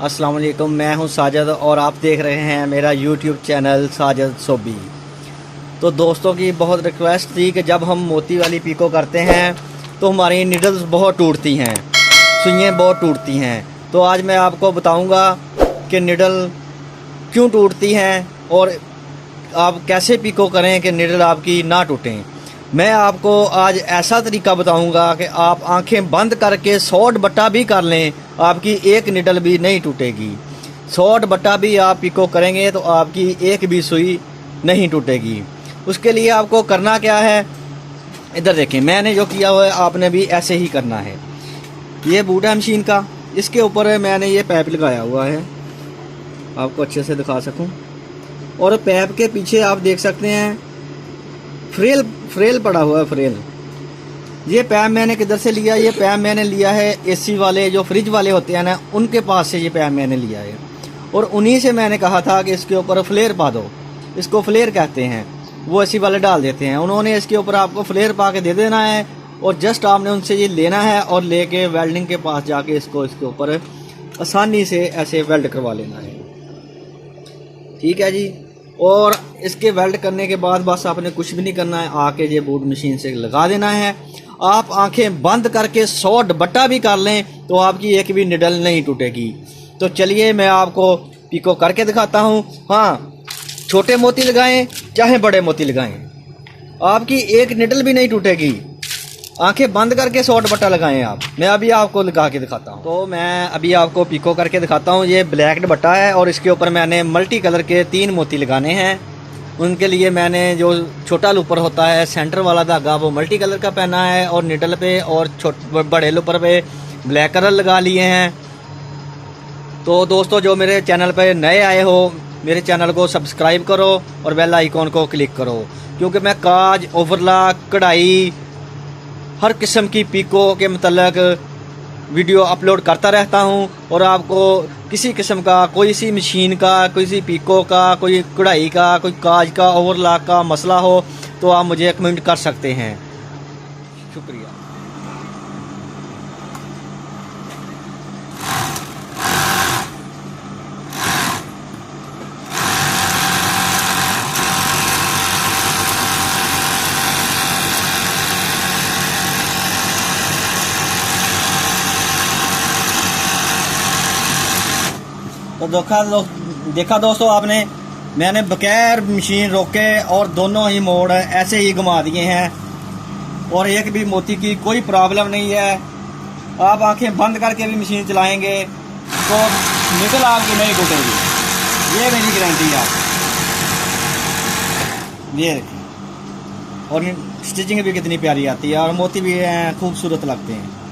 अस्सलाम वालेकुम, मैं हूं साजिद और आप देख रहे हैं मेरा यूट्यूब चैनल साजिद सोबी। तो दोस्तों की बहुत रिक्वेस्ट थी कि जब हम मोती वाली पीको करते हैं तो हमारी नीडल्स बहुत टूटती हैं, सुइयाँ बहुत टूटती हैं। तो आज मैं आपको बताऊंगा कि नीडल क्यों टूटती हैं और आप कैसे पीको करें कि नीडल आपकी ना टूटें। मैं आपको आज ऐसा तरीका बताऊंगा कि आप आंखें बंद करके शॉर्ट बट्टा भी कर लें, आपकी एक निडल भी नहीं टूटेगी। शॉर्ट बट्टा भी आप पीको करेंगे तो आपकी एक भी सुई नहीं टूटेगी। उसके लिए आपको करना क्या है, इधर देखें, मैंने जो किया हुआ है आपने भी ऐसे ही करना है। ये बूट है मशीन का, इसके ऊपर मैंने ये पैप लगाया हुआ है, आपको अच्छे से दिखा सकूं। और पैप के पीछे आप देख सकते हैं फ्रेल पड़ा हुआ है, फ्रेल। ये पैप मैंने किधर से लिया, ये पैप मैंने लिया है एसी वाले जो फ्रिज वाले होते हैं ना, उनके पास से ये पैप मैंने लिया है। और उन्हीं से मैंने कहा था कि इसके ऊपर फ्लेयर पा दो, इसको फ्लेयर कहते हैं, वो एसी वाले डाल देते हैं। उन्होंने इसके ऊपर आपको फ्लेयर पा के दे देना है और जस्ट आपने उनसे ये लेना है और लेके वेल्डिंग के पास जाके इसको इसके ऊपर आसानी से ऐसे वेल्ड करवा लेना है। ठीक है जी। और इसके वेल्ड करने के बाद बस आपने कुछ भी नहीं करना है, आके ये बूट मशीन से लगा देना है। आप आंखें बंद करके शॉर्ट बट्टा भी कर लें तो आपकी एक भी निडल नहीं टूटेगी। तो चलिए मैं आपको पीको करके दिखाता हूँ। हाँ, छोटे मोती लगाएं चाहे बड़े मोती लगाएं, आपकी एक निडल भी नहीं टूटेगी। आंखें बंद करके शॉर्ट बट्टा लगाएं आप। मैं अभी आपको लगा के दिखाता हूँ। तो मैं अभी आपको पीको करके दिखाता हूँ। ये ब्लैक बट्टा है और इसके ऊपर मैंने मल्टी कलर के 3 मोती लगाने हैं। उनके लिए मैंने जो छोटा लूपर होता है, सेंटर वाला धागा, वो मल्टी कलर का पहना है और निडल पे और बड़े लूपर पे ब्लैक कलर लगा लिए हैं। तो दोस्तों जो मेरे चैनल पर नए आए हो, मेरे चैनल को सब्सक्राइब करो और बेल आइकॉन को क्लिक करो, क्योंकि मैं काज, ओवरलॉक, कढ़ाई, हर किस्म की पीको के मतलब वीडियो अपलोड करता रहता हूं। और आपको किसी किस्म का, कोई सी मशीन का, कोई सी पीको का, कोई कढ़ाई का, कोई काज का, ओवरलॉक का मसला हो तो आप मुझे कमेंट कर सकते हैं। शुक्रिया। तो देखा दोस्तों आपने, मैंने बगैर मशीन रोके और दोनों ही मोड़ ऐसे ही घुमा दिए हैं और एक भी मोती की कोई प्रॉब्लम नहीं है। आप आंखें बंद करके भी मशीन चलाएंगे तो निकल आपकी नहीं टूटेगी, ये मेरी गारंटी है। ये और स्टिचिंग भी कितनी प्यारी आती है और मोती भी खूबसूरत लगते हैं।